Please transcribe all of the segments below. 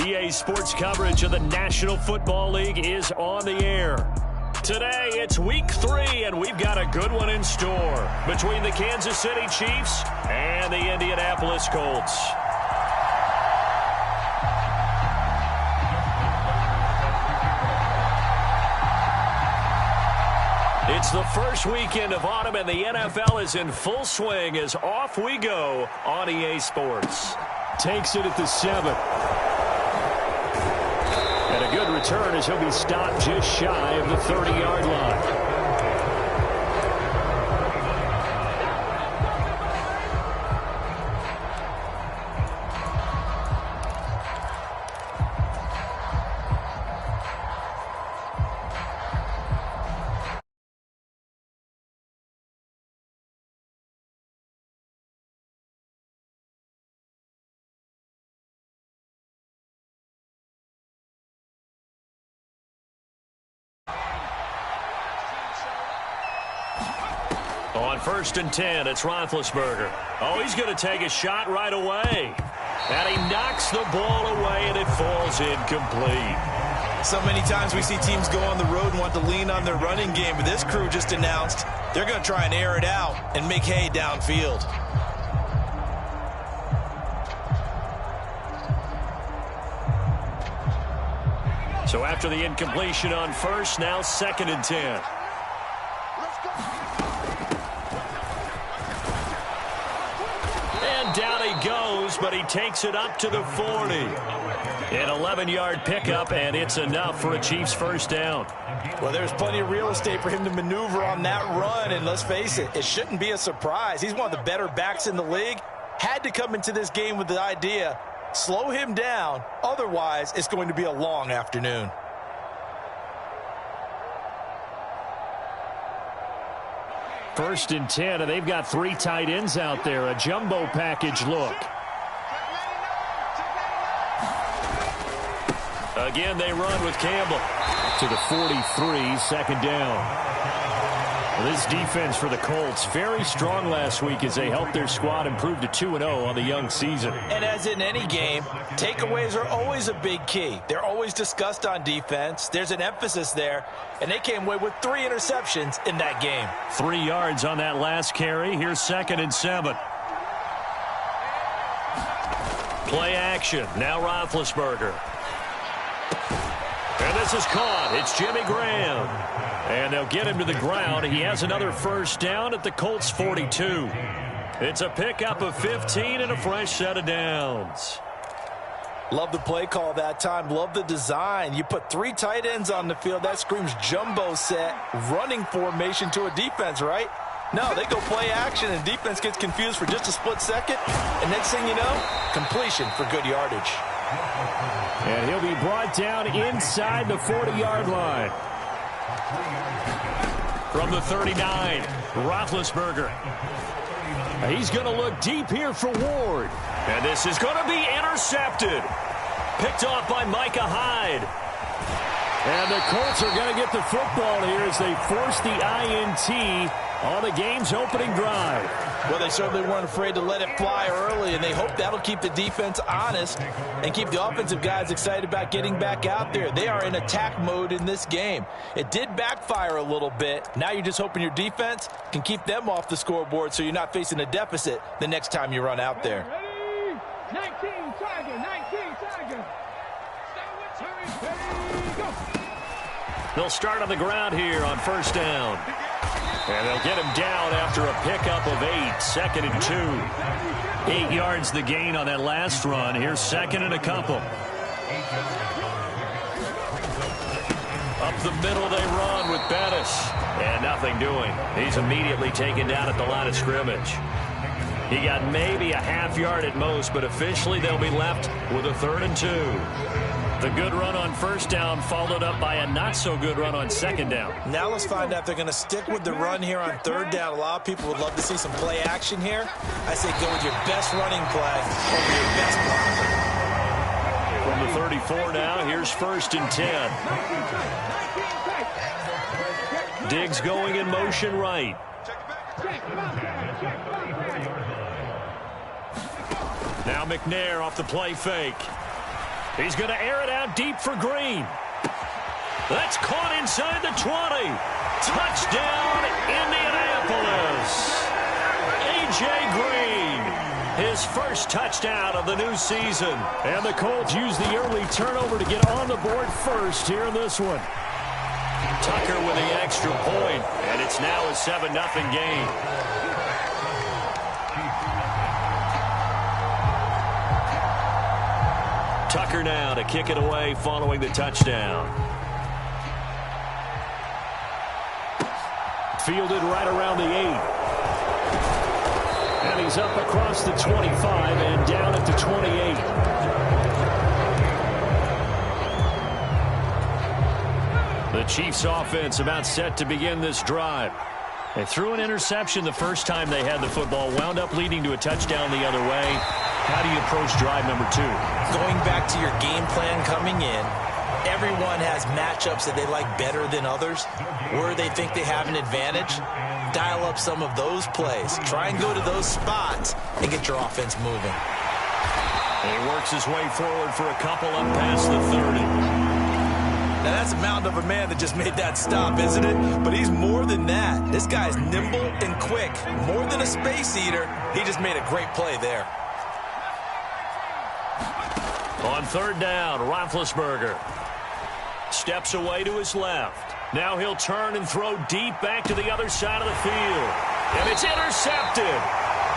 EA Sports coverage of the National Football League is on the air. Today, it's Week 3, and we've got a good one in store between the Kansas City Chiefs and the Indianapolis Colts. It's the first weekend of autumn, and the NFL is in full swing as off we go on EA Sports. Takes it at the 7. And a good return as he'll be stopped just shy of the 30-yard line. On 1st and 10, it's Roethlisberger. Oh, he's going to take a shot right away. And he knocks the ball away, and it falls incomplete. So many times we see teams go on the road and want to lean on their running game, but this crew just announced they're going to try and air it out and make hay downfield. So after the incompletion on 1st, now 2nd and 10. Down he goes, but he takes it up to the 40. An 11-yard pickup, and it's enough for a Chiefs first down. Well, there's plenty of real estate for him to maneuver on that run, and let's face it, it shouldn't be a surprise. He's one of the better backs in the league. Had to come into this game with the idea, slow him down, otherwise it's going to be a long afternoon. First and 10, and they've got 3 tight ends out there. A jumbo package look. Again, they run with Campbell. To the 43, 2nd down. This defense for the Colts, very strong last week as they helped their squad improve to 2-0 on the young season. And as in any game, takeaways are always a big key. They're always discussed on defense. There's an emphasis there, and they came away with 3 interceptions in that game. 3 yards on that last carry. Here's 2nd and 7. Play action. Now Roethlisberger. And this is caught. It's Jimmy Graham. And they'll get him to the ground. He has another first down at the Colts 42. It's a pickup of 15 and a fresh set of downs. Love the play call that time. Love the design. You put 3 tight ends on the field. That screams jumbo set, running formation to a defense, right? No, they go play action, and defense gets confused for just a split second. And next thing you know, completion for good yardage. And he'll be brought down inside the 40-yard line. From the 39, Roethlisberger. He's going to look deep here for Ward. And this is going to be intercepted. Picked off by Micah Hyde. And the Colts are going to get the football here as they force the INT on the game's opening drive. Well, they certainly weren't afraid to let it fly early, and they hope that'll keep the defense honest and keep the offensive guys excited about getting back out there. They are in attack mode in this game. It did backfire a little bit. Now you're just hoping your defense can keep them off the scoreboard so you're not facing a deficit the next time you run out there. 19 Tiger. They'll start on the ground here on 1st down. And they'll get him down after a pickup of 8, 2nd and 2. 8 yards the gain on that last run. Here's 2nd and a couple. Up the middle they run with Bettis. And nothing doing. He's immediately taken down at the line of scrimmage. He got maybe a half yard at most, but officially they'll be left with a 3rd and 2. The good run on 1st down followed up by a not-so-good run on 2nd down. Now let's find out if they're going to stick with the run here on 3rd down. A lot of people would love to see some play action here. I say go with your best running play over your best blocker. From the 34 now, here's 1st and 10. Diggs going in motion right. Now McNair off the play fake. He's going to air it out deep for Green. That's caught inside the 20. Touchdown, Indianapolis. A.J. Green, his first touchdown of the new season. And the Colts use the early turnover to get on the board first here in this one. Tucker with the extra point, and it's now a 7-0 game. Tucker now to kick it away following the touchdown. Fielded right around the 8. And he's up across the 25 and down at the 28. The Chiefs offense about set to begin this drive. They threw an interception the first time they had the football, wound up leading to a touchdown the other way. How do you approach drive number 2? Going back to your game plan coming in, everyone has matchups that they like better than others, where they think they have an advantage. Dial up some of those plays. Try and go to those spots and get your offense moving. He works his way forward for a couple up past the 30. Now, that's a mound of a man that just made that stop, isn't it? But he's more than that. This guy's nimble and quick. More than a space eater, he just made a great play there. On third down, Roethlisberger steps away to his left. Now he'll turn and throw deep back to the other side of the field. And it's intercepted.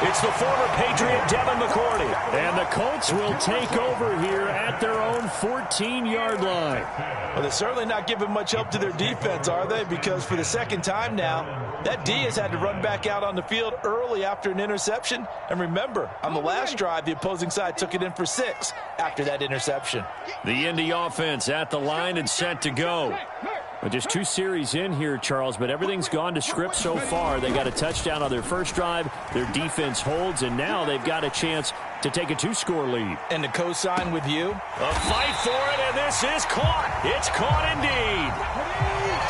It's the former Patriot Devin McCourty. And the Colts will take over here at their own 14-yard line. Well, they're certainly not giving much help to their defense, are they? Because for the second time now, that D has had to run back out on the field early after an interception. And remember, on the last drive, the opposing side took it in for 6 after that interception. The Indy offense at the line and set to go. Well, just 2 series in here, Charles, but everything's gone to script so far. They got a touchdown on their first drive. Their defense holds, and now they've got a chance to take a 2-score lead. And to co-sign with you. A fight for it, and this is caught. It's caught indeed.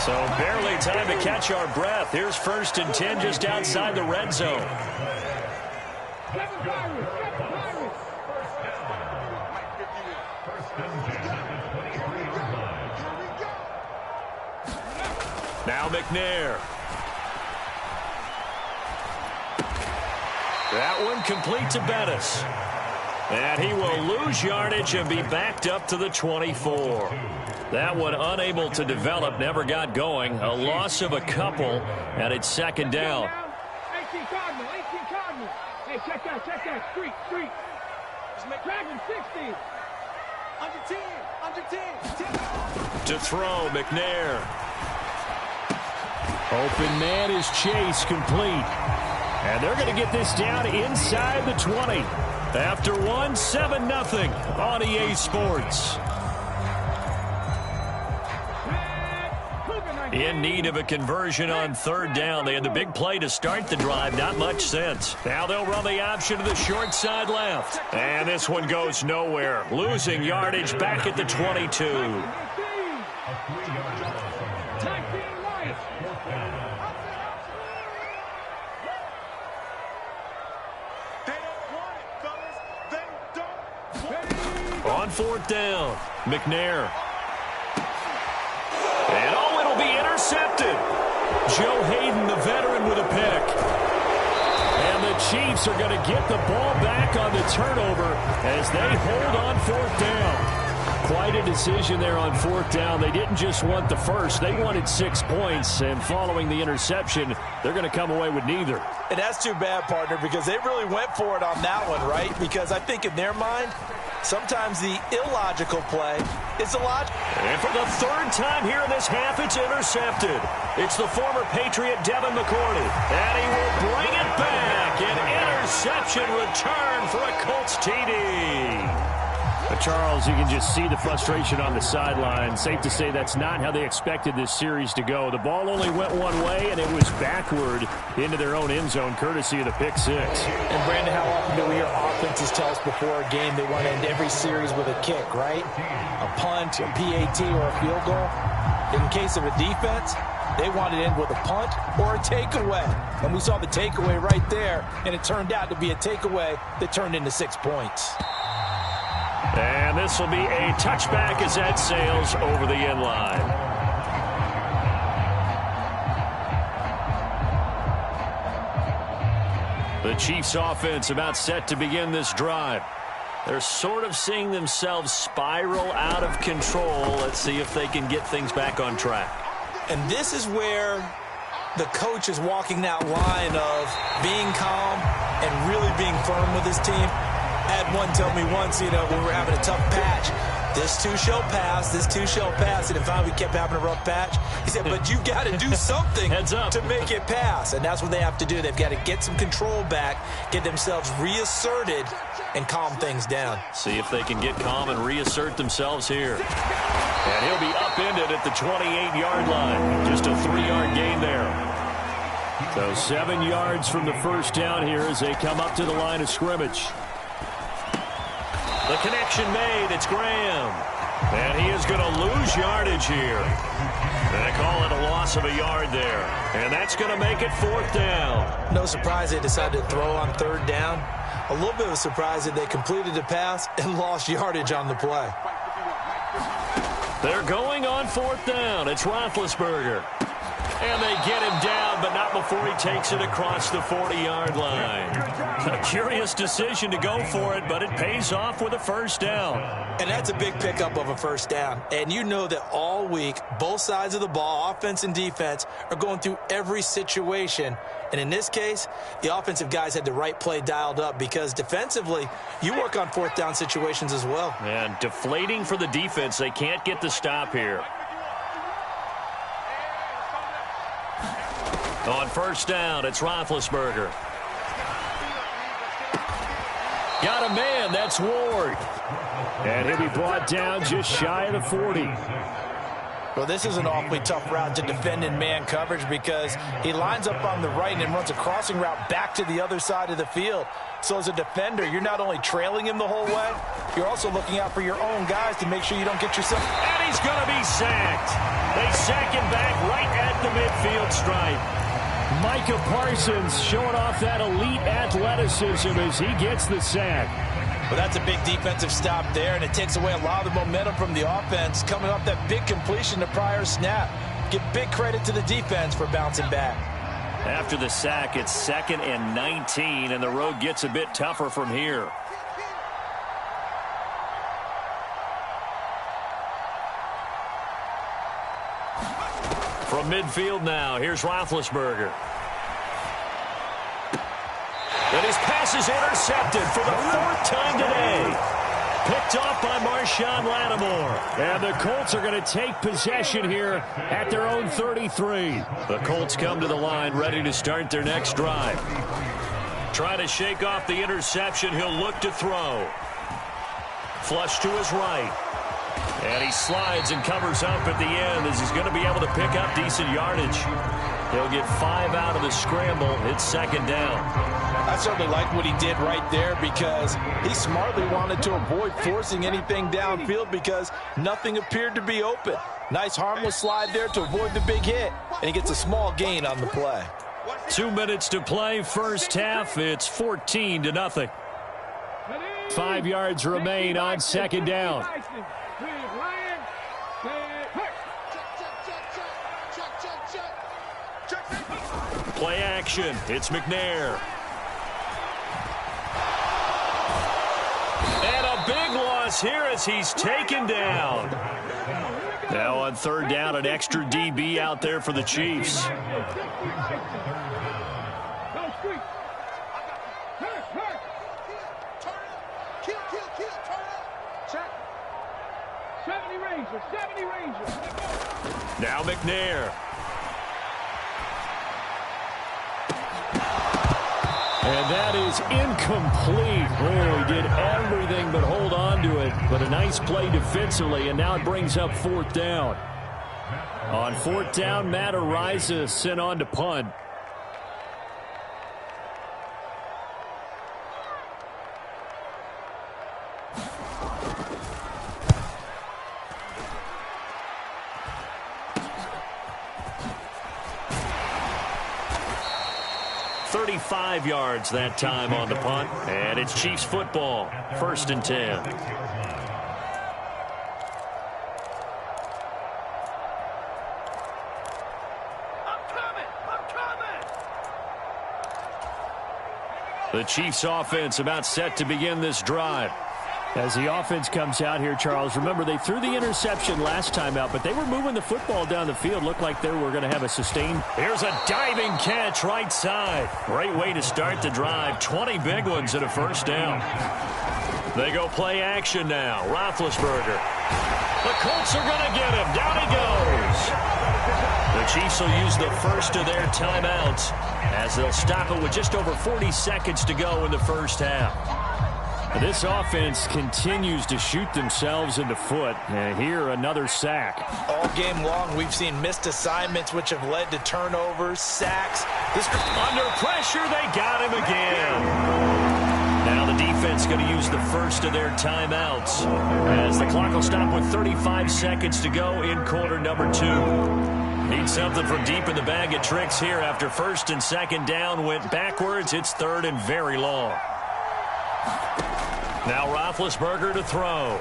So barely time to catch our breath. Here's 1st and 10 just outside the red zone. Now McNair. That one complete to Bettis. And he will lose yardage and be backed up to the 24. That one unable to develop, never got going. A loss of a couple, and it's 2nd down. 18 Cardinal, 18 Cardinal. Hey, check that, street. Dragon 60. Under 10. To throw, McNair. Open man is Chase, complete. And they're going to get this down inside the 20. After 7-0 on EA Sports. In need of a conversion on 3rd down. They had the big play to start the drive. Not much sense. Now they'll run the option to the short side left. And this one goes nowhere. Losing yardage back at the 22. On 4th down, McNair. And it'll be intercepted. Joe Hayden, the veteran, with a pick. And the Chiefs are going to get the ball back on the turnover as they hold on 4th down. Quite a decision there on 4th down. They didn't just want the first. They wanted 6 points. And following the interception, they're going to come away with neither. And that's too bad, partner, because they really went for it on that one, right? Because I think in their mind, sometimes the illogical play is illogical. And for the 3rd time here in this half, it's intercepted. It's the former Patriot Devin McCourty. And he will bring it back. An interception return for a Colts TD. Charles, you can just see the frustration on the sideline. Safe to say that's not how they expected this series to go. The ball only went one way, and it was backward into their own end zone, courtesy of the pick 6. And, Brandon, how often do we hear offenses tell us before a game they want to end every series with a kick, right? A punt, a PAT, or a field goal. In case of a defense, they wanted to end with a punt or a takeaway. And we saw the takeaway right there, and it turned out to be a takeaway that turned into 6 points. And this will be a touchback as that sails over the end line. The Chiefs offense about set to begin this drive. They're sort of seeing themselves spiral out of control. Let's see if they can get things back on track. And this is where the coach is walking that line of being calm and really being firm with his team. I had one tell me once, when we were having a tough patch, this too shall pass, this too shall pass. And finally we kept having a rough patch. He said, but you've got to do something to make it pass. And that's what they have to do. They've got to get some control back, get themselves reasserted, and calm things down. See if they can get calm and reassert themselves here. And he'll be upended at the 28-yard line. Just a 3-yard gain there. So 7 yards from the first down here as they come up to the line of scrimmage. The connection made. It's Graham. And he is going to lose yardage here. They call it a loss of a yard there. And that's going to make it 4th down. No surprise they decided to throw on 3rd down. A little bit of a surprise that they completed the pass and lost yardage on the play. They're going on 4th down. It's Roethlisberger. And they get him down, but not before he takes it across the 40-yard line. A curious decision to go for it, but it pays off with a 1st down. And that's a big pickup of a 1st down. And you know that all week, both sides of the ball, offense and defense, are going through every situation. And in this case, the offensive guys had the right play dialed up because defensively, you work on 4th down situations as well. And deflating for the defense. They can't get the stop here. On 1st down, it's Roethlisberger. Got a man, that's Ward. And he'll be brought down just shy of the 40. Well, this is an awfully tough route to defend in man coverage because he lines up on the right and then runs a crossing route back to the other side of the field. So as a defender, you're not only trailing him the whole way, you're also looking out for your own guys to make sure you don't get yourself. And he's going to be sacked. They sack him back right at the midfield stripe. Micah Parsons showing off that elite athleticism as he gets the sack. Well, that's a big defensive stop there, and it takes away a lot of the momentum from the offense coming off that big completion the prior snap. Give big credit to the defense for bouncing back. After the sack, it's 2nd and 19, and the road gets a bit tougher from here. From midfield now, here's Roethlisberger. And his pass is intercepted for the 4th time today. Picked off by Marshawn Lattimore. And the Colts are going to take possession here at their own 33. The Colts come to the line ready to start their next drive. Trying to shake off the interception. He'll look to throw. Flush to his right. And he slides and covers up at the end as he's going to be able to pick up decent yardage. He'll get 5 out of the scramble. It's 2nd down. I certainly like what he did right there because he smartly wanted to avoid forcing anything downfield because nothing appeared to be open. Nice harmless slide there to avoid the big hit, and he gets a small gain on the play. 2 minutes to play, first half. It's 14-0. 5 yards remain on 2nd down. Play action. It's McNair. And a big loss here as he's taken down. Now on 3rd down, an extra DB out there for the Chiefs. Now McNair. And that is incomplete. Oh, he did everything but hold on to it. But a nice play defensively, and now it brings up 4th down. On 4th down, Matt Ariza sent on to punt. .5 yards that time on the punt. And it's Chiefs football. 1st and 10. The Chiefs offense about set to begin this drive. As the offense comes out here, Charles, remember they threw the interception last time out, but they were moving the football down the field. Looked like they were going to have a sustained. Here's a diving catch right side. Great way to start the drive. 20 big ones and a first down. They go play action now. Roethlisberger. The Colts are going to get him. Down he goes. The Chiefs will use the first of their timeouts as they'll stop it with just over 40 seconds to go in the first half. This offense continues to shoot themselves in the foot. And here, another sack. All game long, we've seen missed assignments, which have led to turnovers, sacks. Under pressure, they got him again. Now the defense going to use the first of their timeouts as the clock will stop with 35 seconds to go in quarter number 2. Need something from deep in the bag of tricks here after first and second down went backwards. It's third and very long. Now Roethlisberger to throw.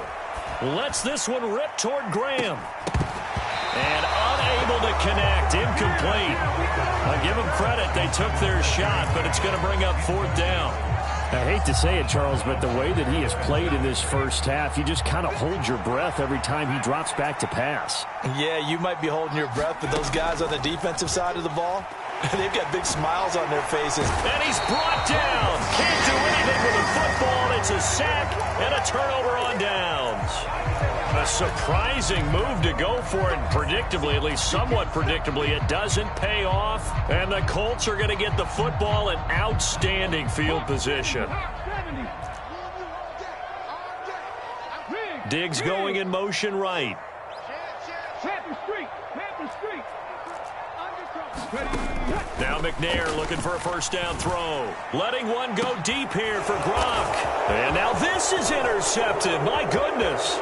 Lets this one rip toward Graham. And unable to connect. Incomplete. I give them credit. They took their shot, but it's going to bring up fourth down. I hate to say it, Charles, but the way that he has played in this first half, you just kind of hold your breath every time he drops back to pass. Yeah, you might be holding your breath, but those guys on the defensive side of the ball, they've got big smiles on their faces. And he's brought down. Can't do anything with the football. It's a sack and a turnover on downs. A surprising move to go for it. Predictably, at least somewhat predictably, it doesn't pay off. And the Colts are going to get the football in outstanding field position. Diggs going in motion right. Now McNair looking for a first down throw. Letting one go deep here for Gronk. And now this is intercepted. My goodness.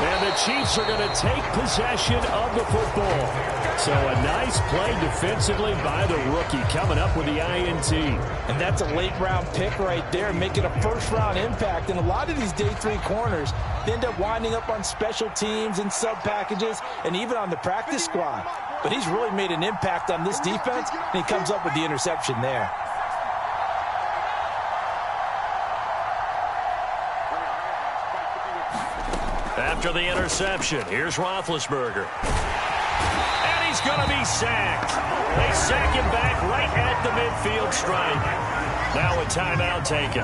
And the Chiefs are going to take possession of the football. So a nice play defensively by the rookie coming up with the INT. And that's a late-round pick right there, making a first-round impact. And a lot of these day 3 corners, they end up winding up on special teams and sub-packages and even on the practice squad. But he's really made an impact on this defense, and he comes up with the interception there. After the interception, here's Roethlisberger. And he's going to be sacked. They sack him back right at the midfield stripe. Now a timeout taken.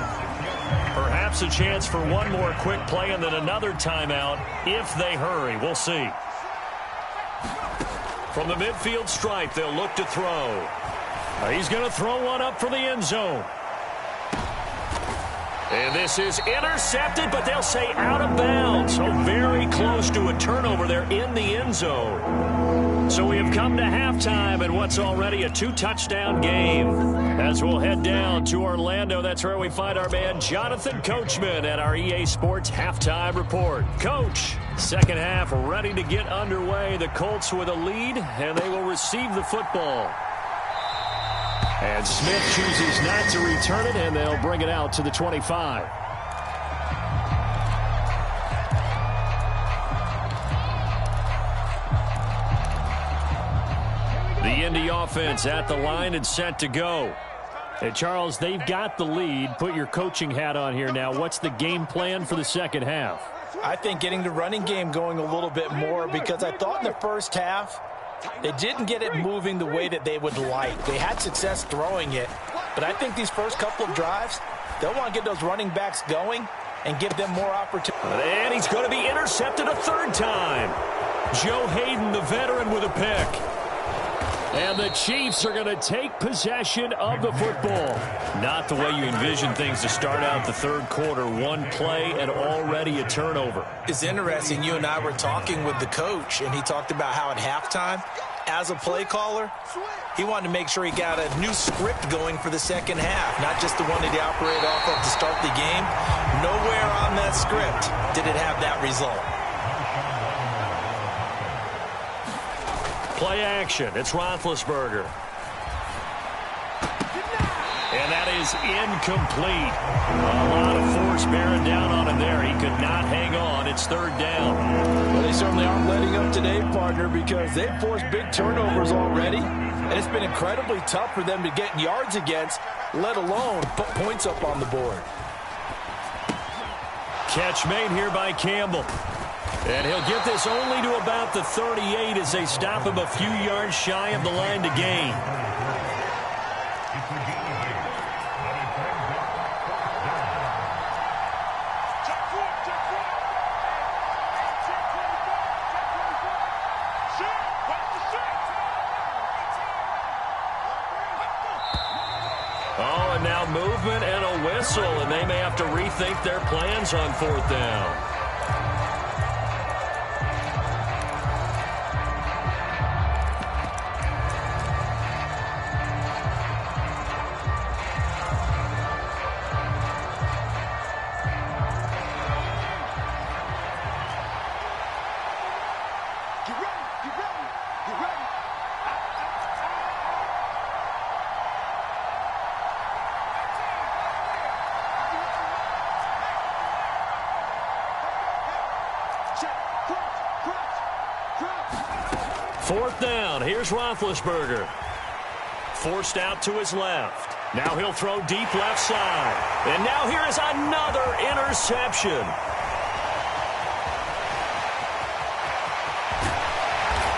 Perhaps a chance for one more quick play and then another timeout if they hurry. We'll see. From the midfield stripe, they'll look to throw. He's going to throw one up for the end zone. And this is intercepted, but they'll say out of bounds. So very close to a turnover there in the end zone. So we have come to halftime in what's already a 2-touchdown game. As we'll head down to Orlando, that's where we find our man Jonathan Coachman at our EA Sports Halftime Report. Coach, second half ready to get underway. The Colts with a lead, and they will receive the football. And Smith chooses not to return it, and they'll bring it out to the 25. The Indy offense at the line and set to go. Hey, Charles, they've got the lead. Put your coaching hat on here now. What's the game plan for the second half? I think getting the running game going a little bit more, because I thought in the first half, they didn't get it moving the way that they would like. They had success throwing it, but I think these first couple of drives, they'll want to get those running backs going and give them more opportunity. And he's going to be intercepted a third time. Joe Hayden, the veteran, with a pick. And the Chiefs are going to take possession of the football. Not the way you envision things to start out the third quarter. One play and already a turnover. It's interesting. You and I were talking with the coach, and he talked about how at halftime, as a play caller, he wanted to make sure he got a new script going for the second half, not just the one that he operated off of to start the game. Nowhere on that script did it have that result. Play action. It's Roethlisberger. And that is incomplete. A lot of force bearing down on him there. He could not hang on. It's third down. Well, they certainly aren't letting up today, partner, because they've forced big turnovers already. And it's been incredibly tough for them to get yards against, let alone put points up on the board. Catch made here by Campbell. And he'll get this only to about the 38 as they stop him a few yards shy of the line to gain. Now movement and a whistle, and they may have to rethink their plans on fourth down. Fourth down. Here's Roethlisberger. Forced out to his left. Now he'll throw deep left side. And now here is another interception.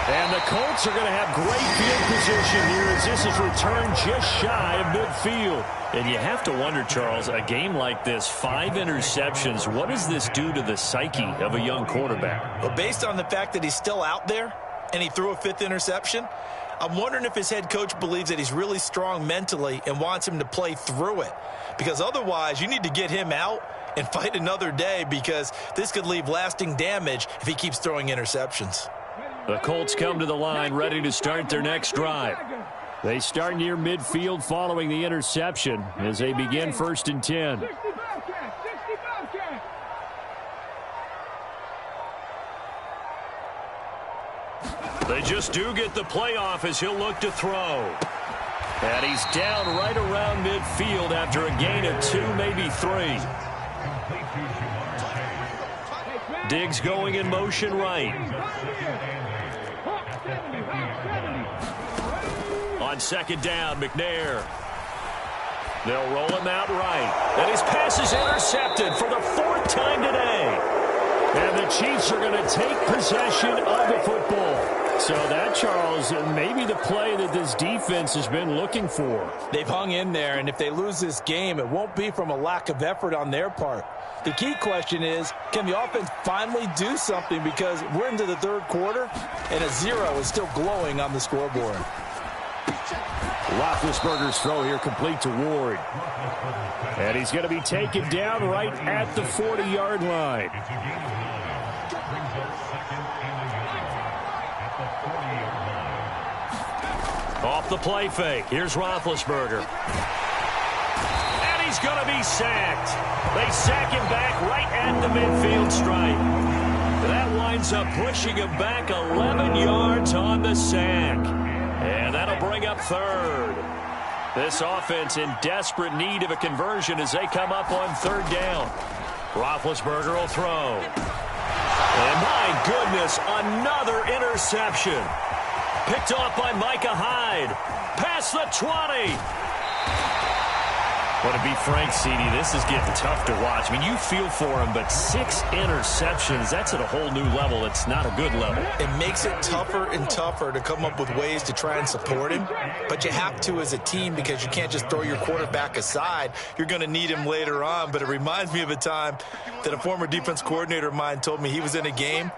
And the Colts are going to have great field position here as this is returned just shy of midfield. And you have to wonder, Charles, a game like this, 5 interceptions, what does this do to the psyche of a young quarterback? Well, based on the fact that he's still out there and he threw a 5th interception, I'm wondering if his head coach believes that he's really strong mentally and wants him to play through it. Because otherwise, you need to get him out and fight another day, because this could leave lasting damage if he keeps throwing interceptions. The Colts come to the line ready to start their next drive. They start near midfield following the interception as they begin 1st and 10. They just do get the playoff as he'll look to throw. And he's down right around midfield after a gain of 2, maybe 3. Diggs going in motion right. On 2nd down, McNair. They'll roll him out right. And his pass is intercepted for the 4th time today. And the Chiefs are going to take possession of the football. So that, Charles, may be the play that this defense has been looking for. They've hung in there, and if they lose this game, it won't be from a lack of effort on their part. The key question is, can the offense finally do something, because we're into the 3rd quarter, and a 0 is still glowing on the scoreboard. Roethlisberger's throw here complete to Ward. And he's going to be taken down right at the 40-yard line. Off the play fake. Here's Roethlisberger. And he's going to be sacked. They sack him back right at the midfield stripe. That winds up pushing him back 11 yards on the sack. And that'll bring up 3rd. This offense in desperate need of a conversion as they come up on 3rd down. Roethlisberger will throw. And my goodness, another interception. Picked off by Micah Hyde. Past the 20. Well, to be frank, CD, this is getting tough to watch. I mean, you feel for him, but 6 interceptions, that's at a whole new level. It's not a good level. It makes it tougher and tougher to come up with ways to try and support him, but you have to as a team, because you can't just throw your quarterback aside. You're going to need him later on, but it reminds me of a time that a former defense coordinator of mine told me he was in a game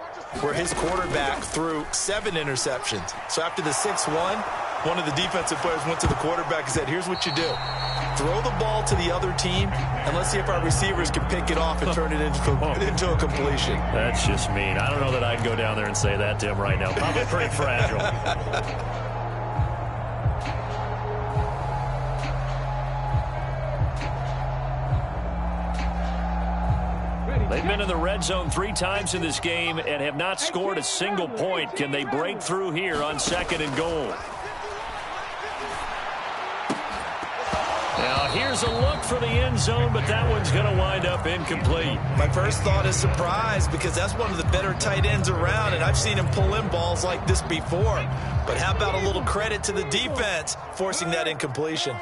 where his quarterback threw 7 interceptions. So after the 6-1, one of the defensive players went to the quarterback and said, here's what you do. Throw the ball to the other team, and let's see if our receivers can pick it off and turn it into a completion. That's just mean. I don't know that I'd go down there and say that to him right now. Probably pretty fragile. They've been in the red zone 3 times in this game and have not scored a single point. Can they break through here on 2nd and goal? Now here's a look for the end zone, but that one's going to wind up incomplete. My first thought is surprise, because that's one of the better tight ends around, and I've seen him pull in balls like this before. But how about a little credit to the defense forcing that incompletion?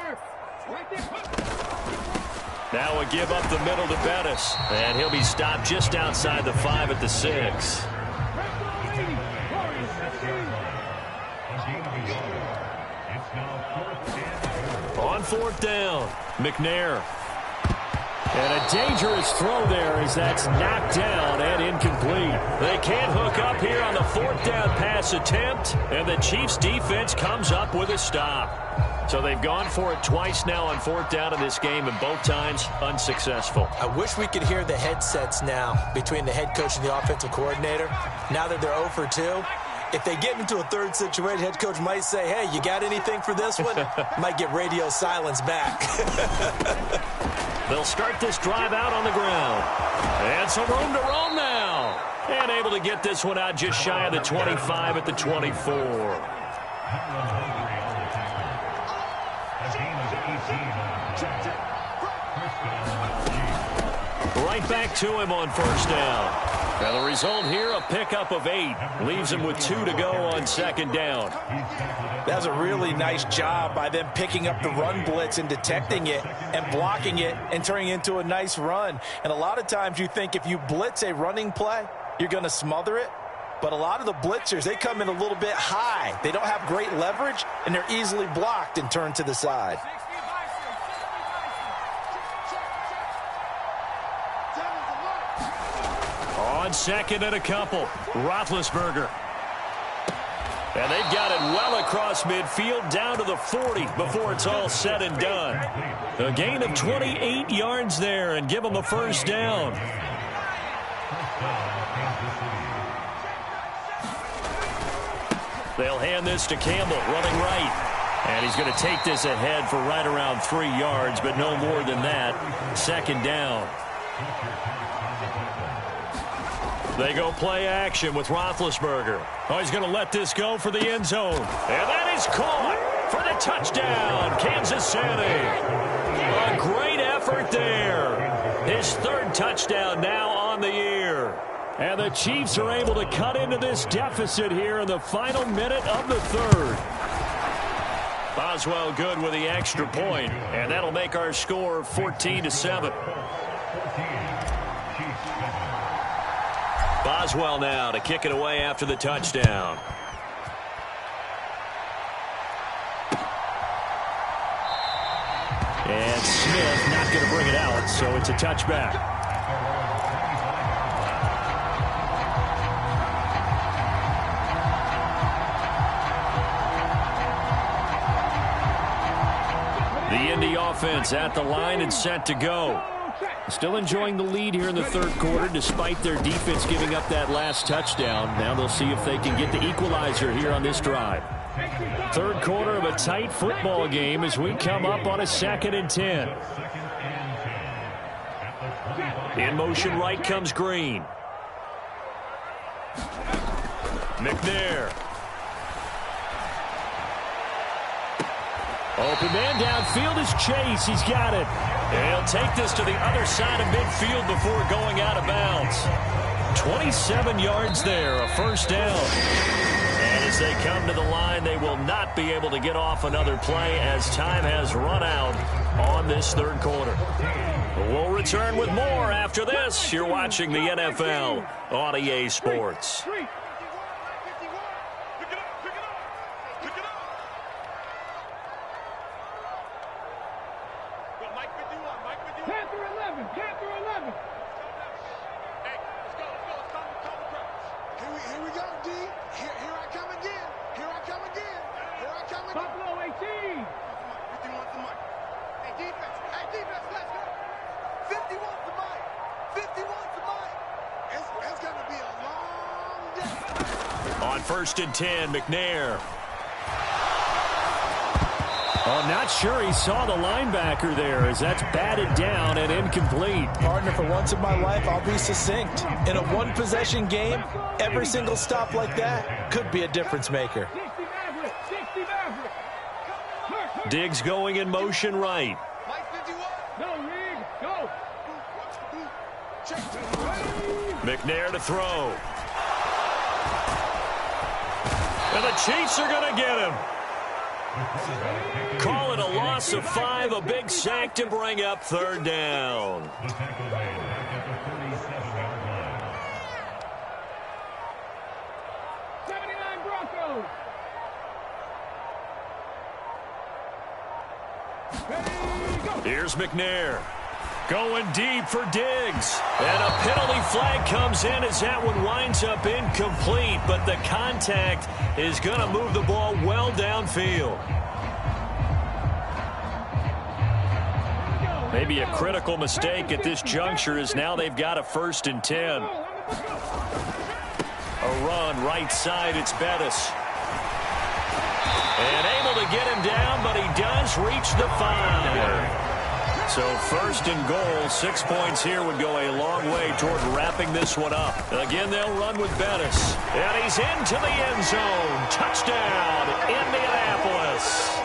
Now a give up the middle to Bettis, and he'll be stopped just outside the 5 at the 6. On 4th down, McNair. And a dangerous throw there as that's knocked down and incomplete. They can't hook up here on the 4th down pass attempt, and the Chiefs defense comes up with a stop. So they've gone for it twice now on 4th down in this game, and both times unsuccessful. I wish we could hear the headsets now between the head coach and the offensive coordinator. Now that they're 0 for 2, if they get into a third situation, head coach might say, hey, you got anything for this one? Might get radio silence back. They'll start this drive out on the ground. And some room to roam now. And able to get this one out just shy of the 25 at the 24. Right back to him on 1st down. Now the result here, a pickup of 8. Leaves him with 2 to go on 2nd down. That's a really nice job by them picking up the run blitz and detecting it and blocking it and turning it into a nice run. And a lot of times you think if you blitz a running play, you're going to smother it. But a lot of the blitzers, they come in a little bit high. They don't have great leverage, and they're easily blocked and turned to the side. On 2nd and a couple, Roethlisberger. And they've got it well across midfield down to the 40 before it's all said and done. A gain of 28 yards there and give them a 1st down. They'll hand this to Campbell, running right. And he's going to take this ahead for right around 3 yards, but no more than that. 2nd down. They go play action with Roethlisberger. Oh, he's going to let this go for the end zone. And that is caught for the touchdown, Kansas City. A great effort there. His 3rd touchdown now on the year. And the Chiefs are able to cut into this deficit here in the final minute of the 3rd. Boswell good with the extra point, and that'll make our score 14-7. Boswell now to kick it away after the touchdown. And Smith not going to bring it out, so it's a touchback. The Indy offense at the line and set to go. Still enjoying the lead here in the 3rd quarter despite their defense giving up that last touchdown. Now they'll see if they can get the equalizer here on this drive. 3rd quarter of a tight football game as we come up on a 2nd and 10. In motion right comes Green. McNair. Open man downfield is Chase. He's got it. And he'll take this to the other side of midfield before going out of bounds. 27 yards there, a 1st down. And as they come to the line, they will not be able to get off another play as time has run out on this 3rd quarter. We'll return with more after this. You're watching the NFL on EA Sports. On 1st and 10, McNair. Oh, not sure he saw the linebacker there as that's batted down and incomplete. Partner, for once in my life, I'll be succinct. In a one-possession game, every single stop like that could be a difference maker. Diggs going in motion right. McNair to throw. And the Chiefs are going to get him. Call it a loss of 5, a big sack to bring up 3rd down. Here's McNair. Going deep for Diggs. And a penalty flag comes in as that one winds up incomplete. But the contact is going to move the ball well downfield. Maybe a critical mistake at this juncture as now they've got a 1st and 10. A run right side, it's Bettis. And able to get him down, but he does reach the 5. So 1st and goal, 6 points here would go a long way toward wrapping this one up. Again, they'll run with Bettis. And he's into the end zone. Touchdown, Indianapolis.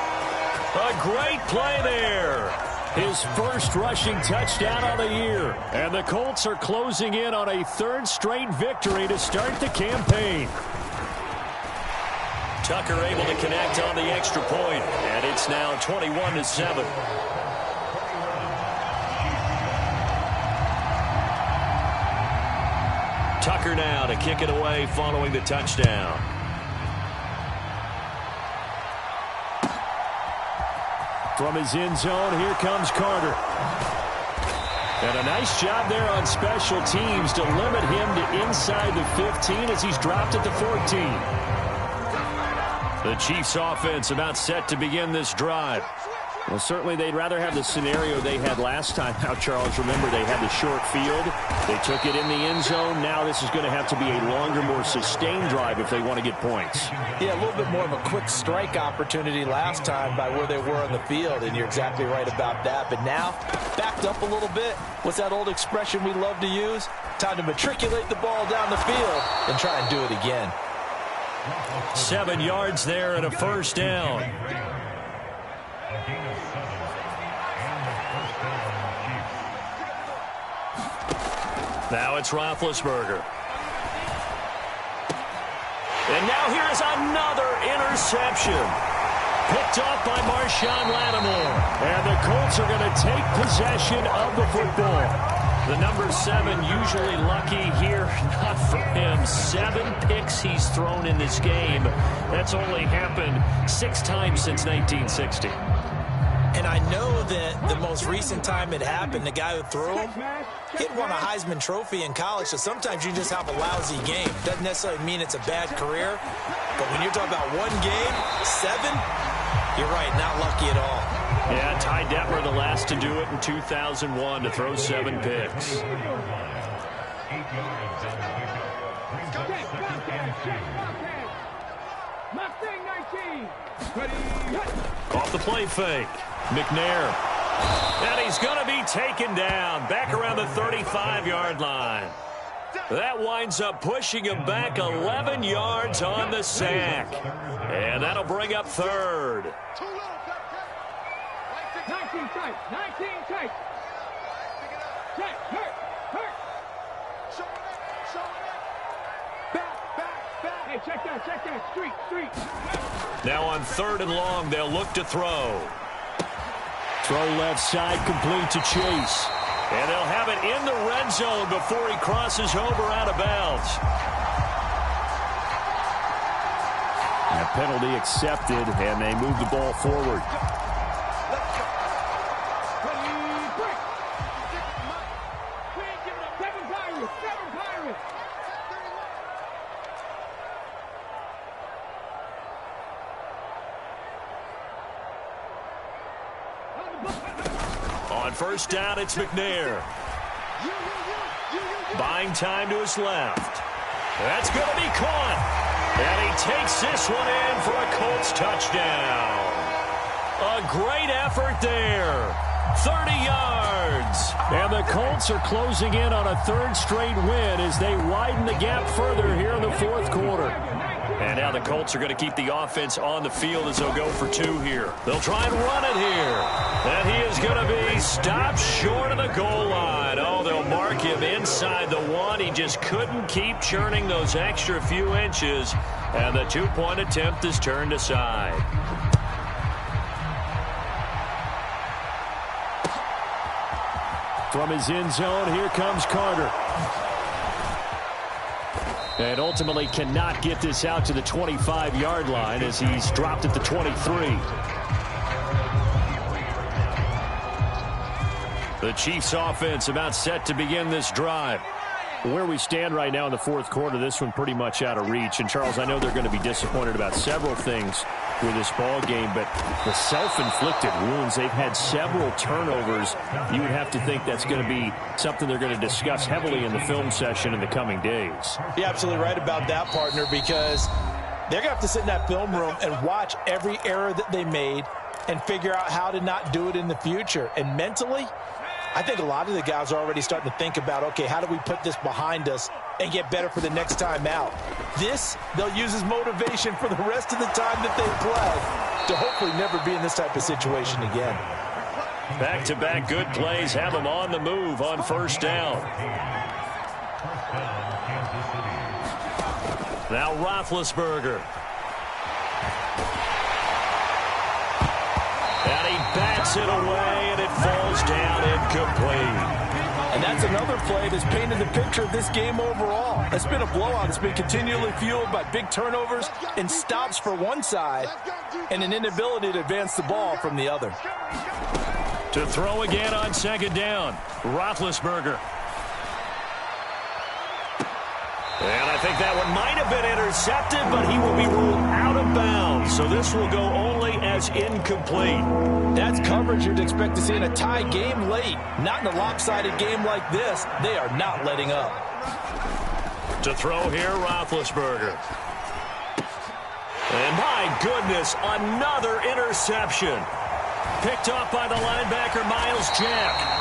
A great play there. His first rushing touchdown of the year. And the Colts are closing in on a 3rd straight victory to start the campaign. Tucker able to connect on the extra point. And it's now 21-7. Tucker now to kick it away following the touchdown. From his end zone, here comes Carter. And a nice job there on special teams to limit him to inside the 15 as he's dropped it to 14. The Chiefs offense about set to begin this drive. Well, certainly they'd rather have the scenario they had last time out, Charles. Remember, they had the short field. They took it in the end zone. Now this is going to have to be a longer, more sustained drive if they want to get points. Yeah, a little bit more of a quick strike opportunity last time by where they were on the field, and you're exactly right about that. But now, backed up a little bit. What's that old expression we love to use? Time to matriculate the ball down the field and try and do it again. 7 yards there and a 1st down. Now it's Roethlisberger. And now here's another interception. Picked off by Marshawn Lattimore. And the Colts are going to take possession of the football. The number 7 usually lucky here. Not for him. 7 picks he's thrown in this game. That's only happened 6 times since 1960. And I know that the most recent time it happened, the guy who threw him, he won a Heisman Trophy in college, so sometimes you just have a lousy game. Doesn't necessarily mean it's a bad career, but when you're talking about 1 game, 7, you're right, not lucky at all. Yeah, Ty Detmer the last to do it in 2001 to throw 7 picks. Off the play fake. McNair. And he's going to be taken down back around the 35-yard line. That winds up pushing him back 11 yards on the sack. And that'll bring up 3rd. 19 tight. 19 tight. Hurt. Back. Hey, check that. Street. Now on 3rd and long, they'll look to throw. Throw left side, complete to Chase. And they'll have it in the red zone before he crosses over out of bounds. A penalty accepted, and they move the ball forward. On 1st down, it's McNair. Buying time to his left. That's going to be caught. And he takes this one in for a Colts touchdown. A great effort there. 30 yards. And the Colts are closing in on a 3rd straight win as they widen the gap further here in the 4th quarter. And now the Colts are going to keep the offense on the field as they'll go for 2 here. They'll try and run it here. And he is going to be stopped short of the goal line. Oh, they'll mark him inside the 1. He just couldn't keep churning those extra few inches. And the 2-point attempt is turned aside. From his end zone, here comes Carter. And ultimately cannot get this out to the 25-yard line as he's dropped at the 23. The Chiefs offense about set to begin this drive. Where we stand right now in the fourth quarter, this one pretty much out of reach. And, Charles, I know they're going to be disappointed about several things with this ball game, but the self-inflicted wounds, they've had several turnovers. You would have to think that's going to be something they're going to discuss heavily in the film session in the coming days. You're absolutely right about that, partner, because they're going to have to sit in that film room and watch every error that they made and figure out how to not do it in the future. And mentally, I think a lot of the guys are already starting to think about, okay, how do we put this behind us and get better for the next time out? This, they'll use as motivation for the rest of the time that they play to hopefully never be in this type of situation again. Back-to-back good plays have them on the move on first down. Now Roethlisberger. And he bats it away, and it falls down incomplete. And that's another play that's painted the picture of this game overall. It's been a blowout. It's been continually fueled by big turnovers and stops for one side and an inability to advance the ball from the other. To throw again on second down, Roethlisberger. And I think that one might have been intercepted, but he will be ruled out of bounds. So this will go only as incomplete. That's coverage you'd expect to see in a tie game late. Not in a lopsided game like this. They are not letting up. To throw here, Roethlisberger. And my goodness, another interception. Picked off by the linebacker, Miles Jack.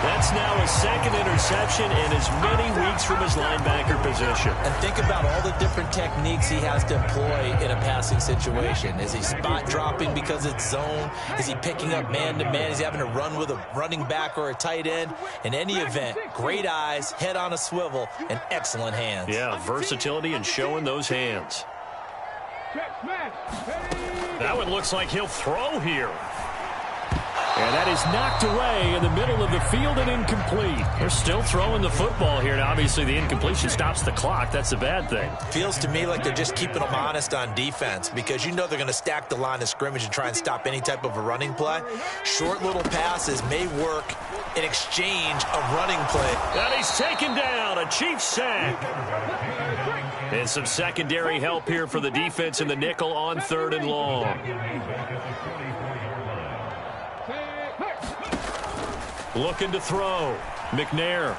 That's now his second interception in as many weeks from his linebacker position. And think about all the different techniques he has to employ in a passing situation. Is he spot dropping because it's zone? Is he picking up man-to-man? Is he having to run with a running back or a tight end? In any event, great eyes, head on a swivel, and excellent hands. Yeah, versatility and showing those hands. That one looks like he'll throw here. And that is knocked away in the middle of the field and incomplete. They're still throwing the football here. Now, obviously, the incompletion stops the clock. That's the bad thing. Feels to me like they're just keeping them honest on defense because you know they're going to stack the line of scrimmage and try and stop any type of a running play. Short little passes may work in exchange of running play. And he's taken down. A Chiefs sack. And some secondary help here for the defense in the nickel on 3rd and long. Looking to throw. McNair.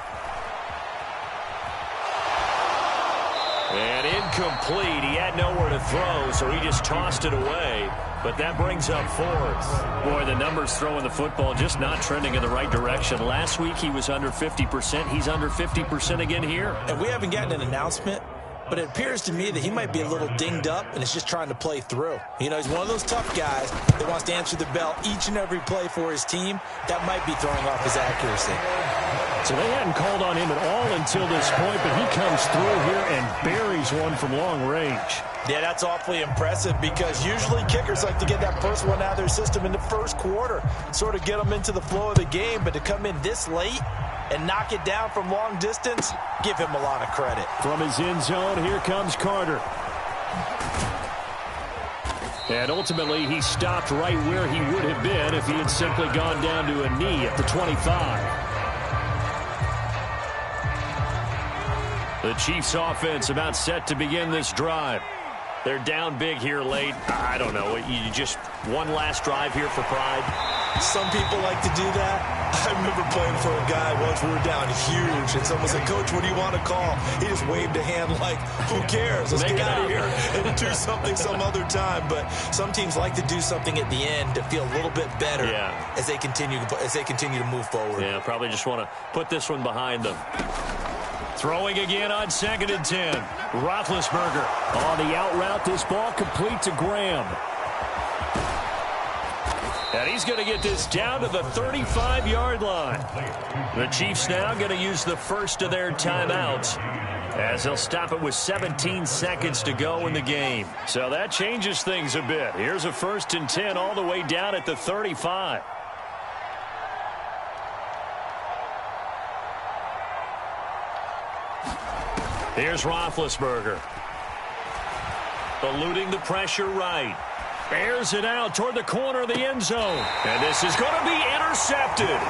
And incomplete. He had nowhere to throw, so he just tossed it away. But that brings up 4th. Boy, the numbers throwing the football just not trending in the right direction. Last week he was under 50%. He's under 50% again here. And we haven't gotten an announcement, but it appears to me that he might be a little dinged up and is just trying to play through. You know, he's one of those tough guys that wants to answer the bell each and every play for his team. That might be throwing off his accuracy. So they hadn't called on him at all until this point, but he comes through here and buries one from long range. Yeah, that's awfully impressive because usually kickers like to get that first one out of their system in the first quarter, sort of get them into the flow of the game, but to come in this late and knock it down from long distance, give him a lot of credit. From his end zone, here comes Carter. And ultimately, he stopped right where he would have been if he had simply gone down to a knee at the 25. The Chiefs offense about set to begin this drive. They're down big here late. I don't know. You just one last drive here for pride. Some people like to do that. I remember playing for a guy once. We were down huge, and someone said, "Coach, what do you want to call?" He just waved a hand like, "Who cares? Let's get out of here and do something some other time." But some teams like to do something at the end to feel a little bit better as they continue to move forward. Yeah, probably just want to put this one behind them. Throwing again on 2nd and 10. Roethlisberger. On the out route, this ball complete to Graham. And he's going to get this down to the 35-yard line. The Chiefs now going to use the first of their timeouts, as they'll stop it with 17 seconds to go in the game. So that changes things a bit. Here's a 1st and 10 all the way down at the 35. Here's Roethlisberger. Eluding the pressure right. Airs it out toward the corner of the end zone. And this is going to be intercepted.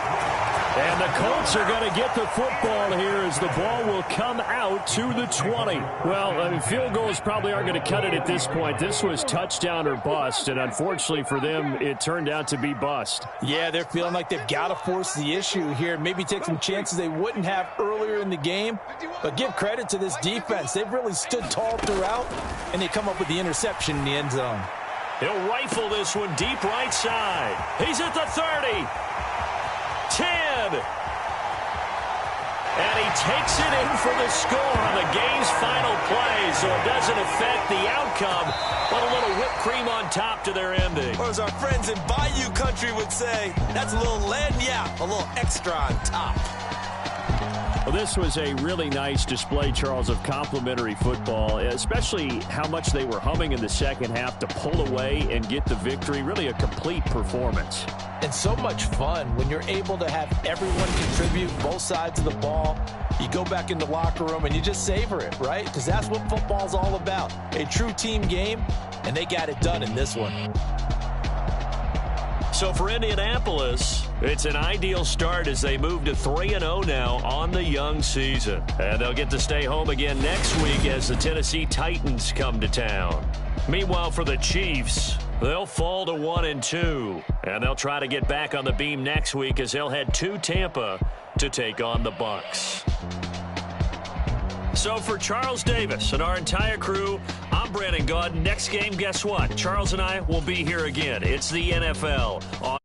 And the Colts are going to get the football here as the ball will come out to the 20. Well, I mean, field goals probably aren't going to cut it at this point. This was touchdown or bust, and unfortunately for them, it turned out to be bust. Yeah, they're feeling like they've got to force the issue here. Maybe take some chances they wouldn't have earlier in the game. But give credit to this defense. They've really stood tall throughout, and they come up with the interception in the end zone. He'll rifle this one deep right side. He's at the 30. 10. And he takes it in for the score on the game's final play, so it doesn't affect the outcome, but a little whipped cream on top to their ending. Or as our friends in Bayou Country would say, that's a little lagniappe, a little extra on top. Well, this was a really nice display, Charles, of complimentary football, especially how much they were humming in the second half to pull away and get the victory. Really a complete performance. And so much fun when you're able to have everyone contribute both sides of the ball. You go back in the locker room and you just savor it, right? Because that's what football's all about. A true team game, and they got it done in this one. So for Indianapolis, it's an ideal start as they move to 3-0 now on the young season. And they'll get to stay home again next week as the Tennessee Titans come to town. Meanwhile, for the Chiefs, they'll fall to 1-2. And they'll try to get back on the beam next week as they'll head to Tampa to take on the Bucs. So for Charles Davis and our entire crew, I'm Brandon Gaudin. Next game, guess what? Charles and I will be here again. It's the NFL.